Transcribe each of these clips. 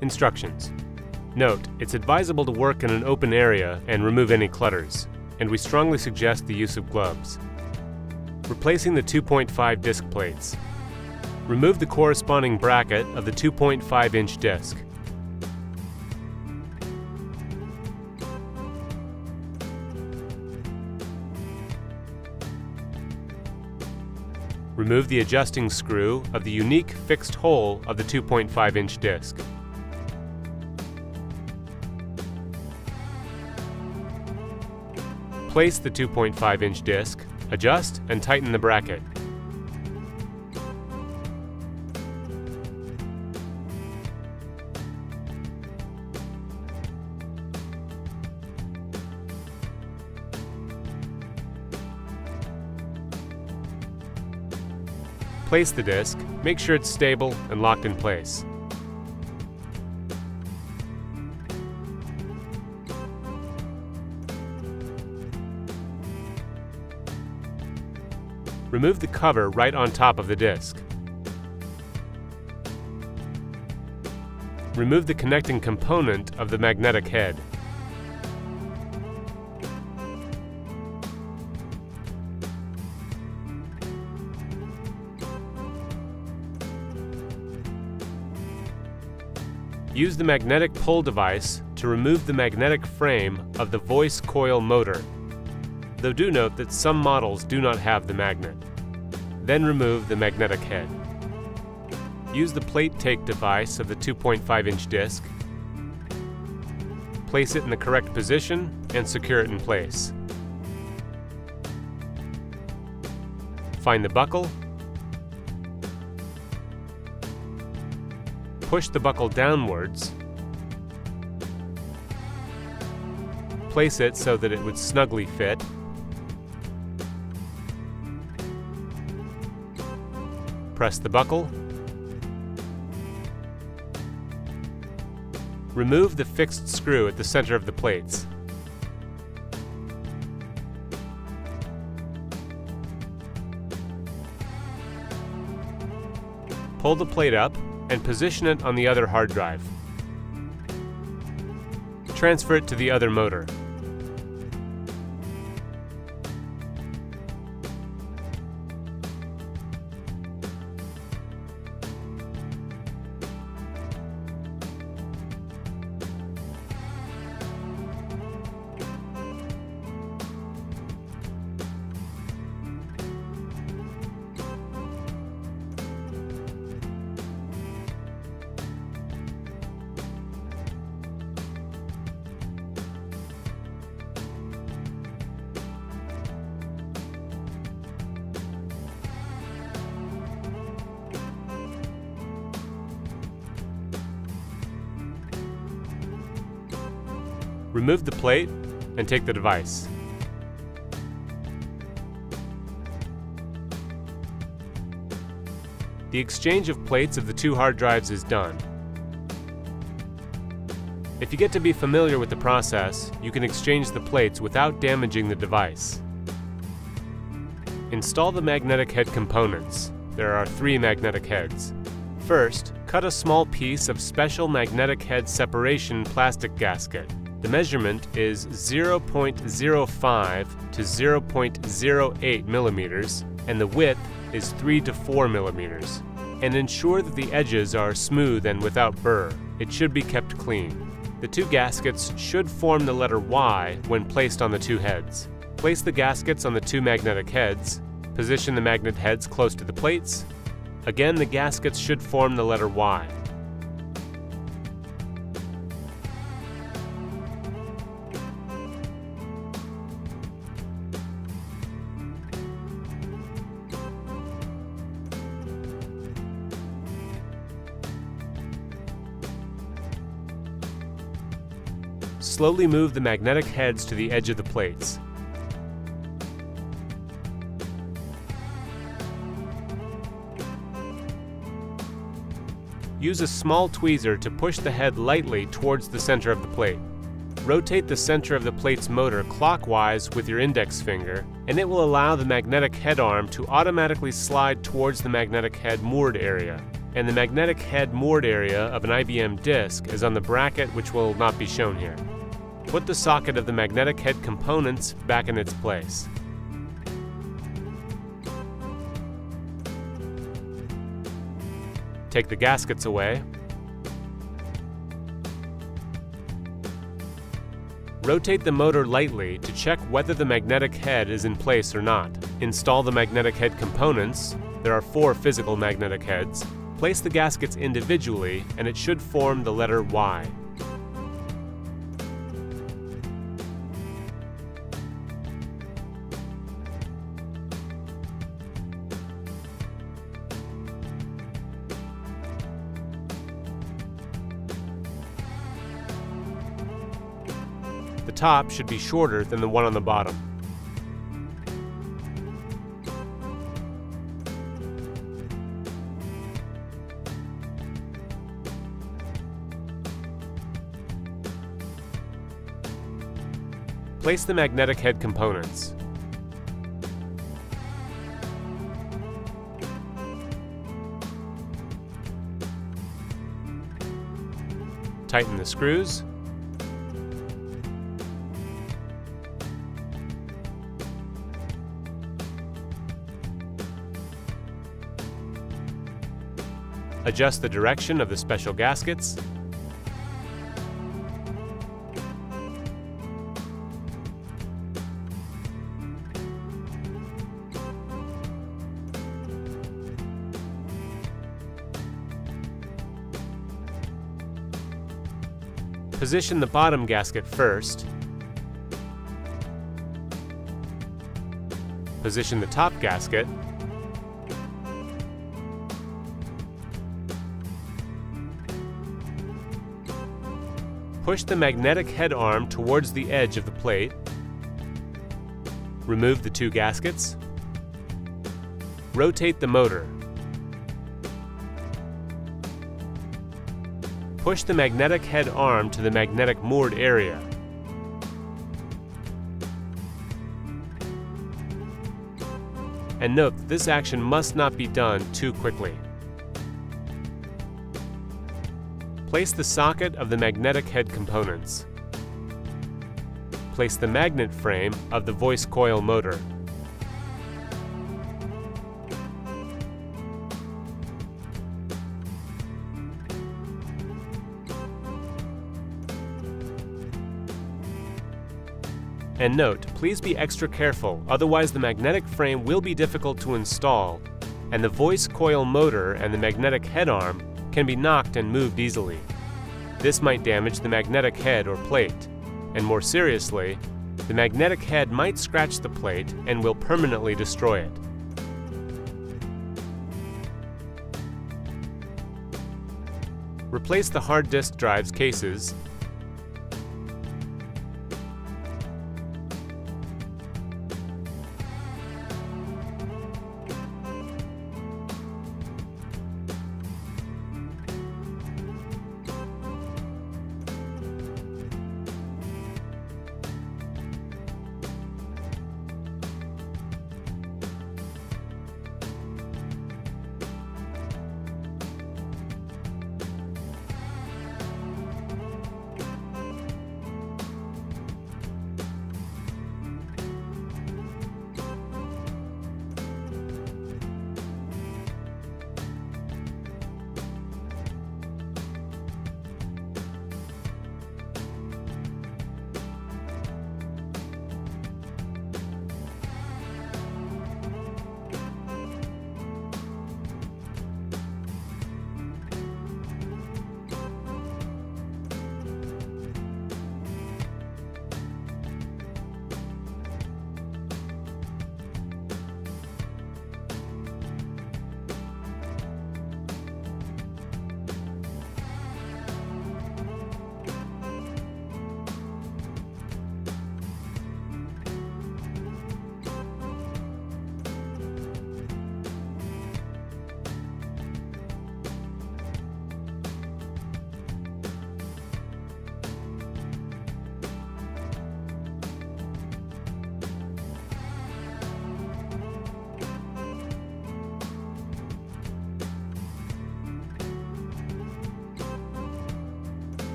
Instructions. Note, it's advisable to work in an open area and remove any clutters, and we strongly suggest the use of gloves. Replacing the 2.5 disc plates. Remove the corresponding bracket of the 2.5-inch disc. Remove the adjusting screw of the unique fixed hole of the 2.5-inch disc. Place the 2.5-inch disc, adjust and tighten the bracket. Place the disc, make sure it's stable and locked in place. Remove the cover right on top of the disc. Remove the connecting component of the magnetic head. Use the magnetic pull device to remove the magnetic frame of the voice coil motor, though do note that some models do not have the magnet. Then remove the magnetic head. Use the plate take device of the 2.5-inch disc. Place it in the correct position and secure it in place. Find the buckle. Push the buckle downwards. Place it so that it would snugly fit. Press the buckle. Remove the fixed screw at the center of the plates. Pull the plate up and position it on the other hard drive. Transfer it to the other motor. Remove the plate and take the device. The exchange of plates of the two hard drives is done. If you get to be familiar with the process, you can exchange the plates without damaging the device. Install the magnetic head components. There are 3 magnetic heads. First, cut a small piece of special magnetic head separation plastic gasket. The measurement is 0.05 to 0.08 millimeters, and the width is 3 to 4 millimeters. And ensure that the edges are smooth and without burr. It should be kept clean. The 2 gaskets should form the letter Y when placed on the 2 heads. Place the gaskets on the 2 magnetic heads. Position the magnet heads close to the plates. Again, the gaskets should form the letter Y. Slowly move the magnetic heads to the edge of the plates. Use a small tweezer to push the head lightly towards the center of the plate. Rotate the center of the plate's motor clockwise with your index finger, and it will allow the magnetic head arm to automatically slide towards the magnetic head moored area. and the magnetic head moored area of an IBM disk is on the bracket, which will not be shown here. Put the socket of the magnetic head components back in its place. Take the gaskets away. Rotate the motor lightly to check whether the magnetic head is in place or not. Install the magnetic head components. There are 4 physical magnetic heads. Place the gaskets individually, and it should form the letter Y. The top should be shorter than the one on the bottom. Place the magnetic head components. Tighten the screws. Adjust the direction of the special gaskets. Position the bottom gasket first. Position the top gasket. Push the magnetic head arm towards the edge of the plate. Remove the 2 gaskets. Rotate the motor. Push the magnetic head arm to the magnetic moored area. And note that this action must not be done too quickly. Place the socket of the magnetic head components. Place the magnet frame of the voice coil motor. And note, please be extra careful, otherwise the magnetic frame will be difficult to install, and the voice coil motor and the magnetic head arm can be knocked and moved easily. This might damage the magnetic head or plate, and more seriously, the magnetic head might scratch the plate and will permanently destroy it. Replace the hard disk drive's cases.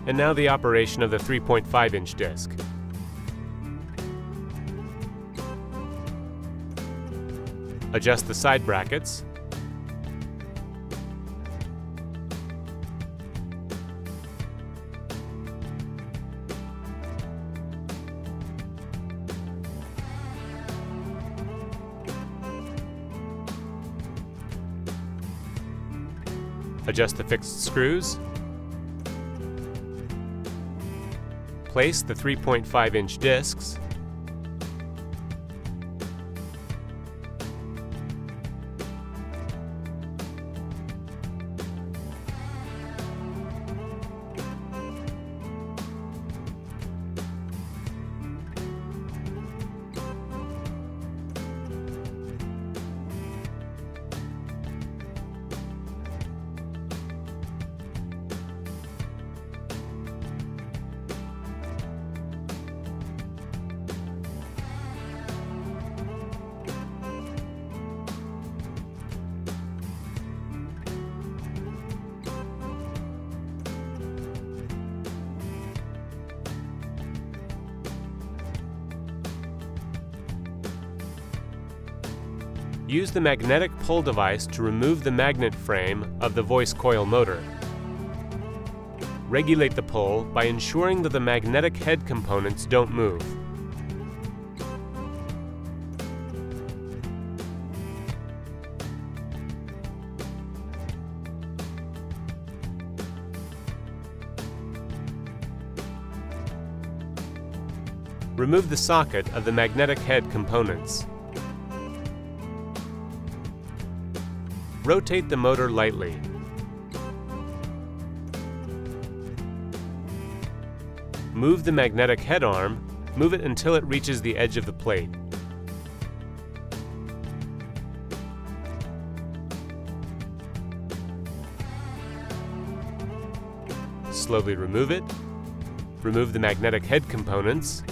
And now the operation of the 3.5-inch disc. Adjust the side brackets. Adjust the fixed screws. Place the 3.5-inch discs. Use the magnetic pull device to remove the magnet frame of the voice coil motor. Regulate the pull by ensuring that the magnetic head components don't move. Remove the socket of the magnetic head components. Rotate the motor lightly. Move the magnetic head arm, move it until it reaches the edge of the plate. Slowly remove it. Remove the magnetic head components.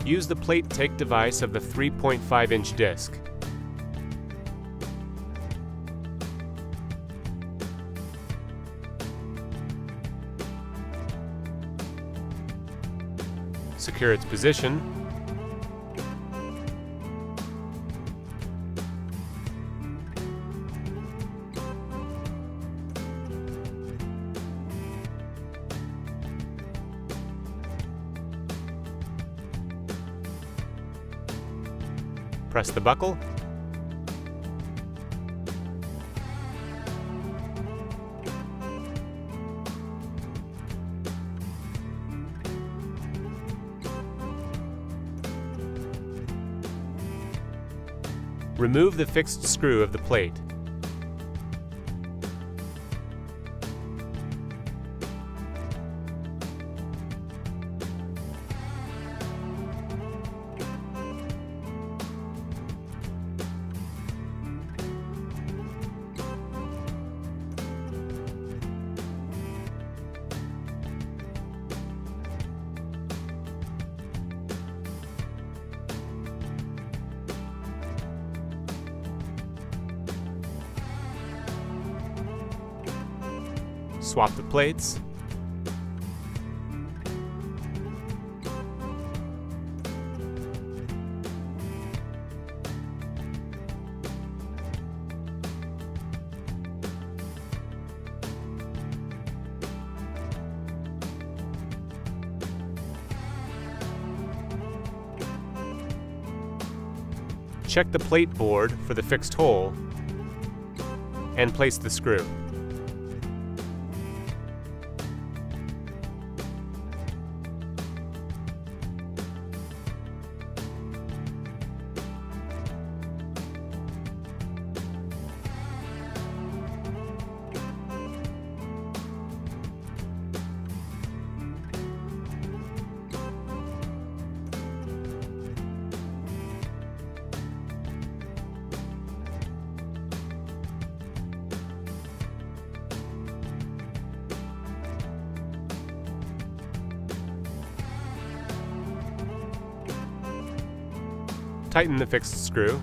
Use the plate take device of the 3.5-inch disc. Secure its position. Press the buckle. Remove the fixed screw of the plate. Swap the plates. Check the plate board for the fixed hole and place the screw. Tighten the fixed screw.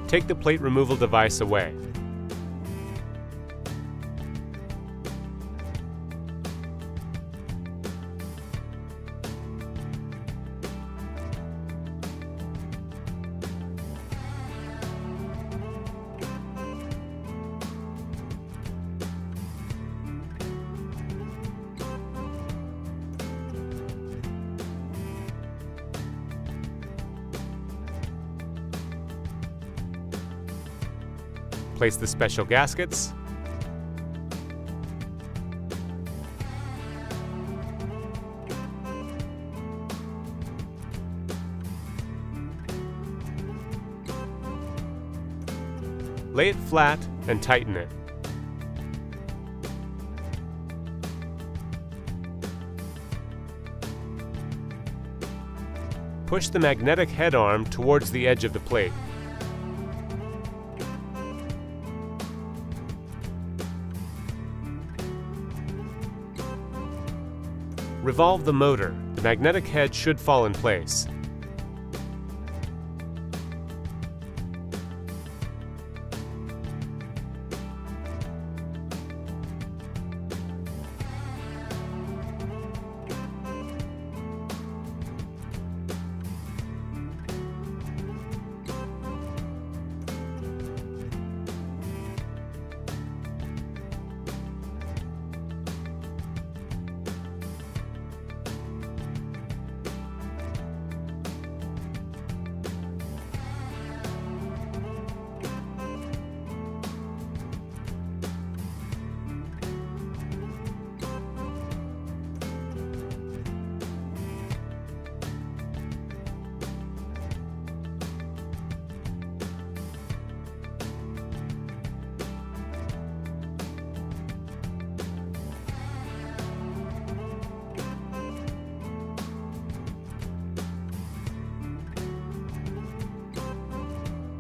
Take the plate removal device away. Place the special gaskets. Lay it flat and tighten it. Push the magnetic head arm towards the edge of the plate. Revolve the motor. The magnetic head should fall in place.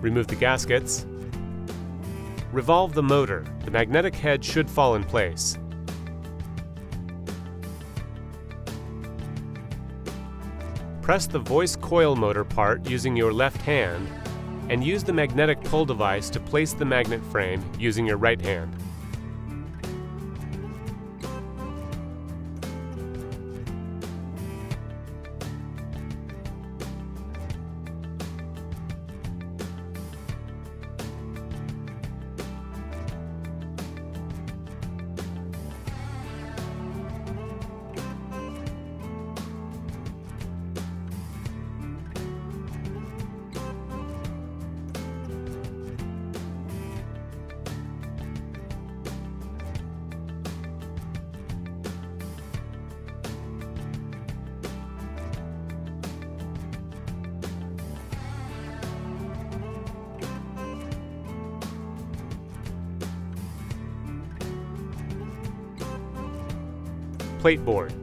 Remove the gaskets. Revolve the motor. The magnetic head should fall in place. Press the voice coil motor part using your left hand and use the magnetic pull device to place the magnet frame using your right hand. Plate board.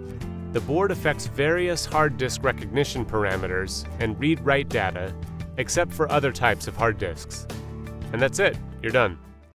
The board affects various hard disk recognition parameters and read-write data, except for other types of hard disks. And that's it, you're done.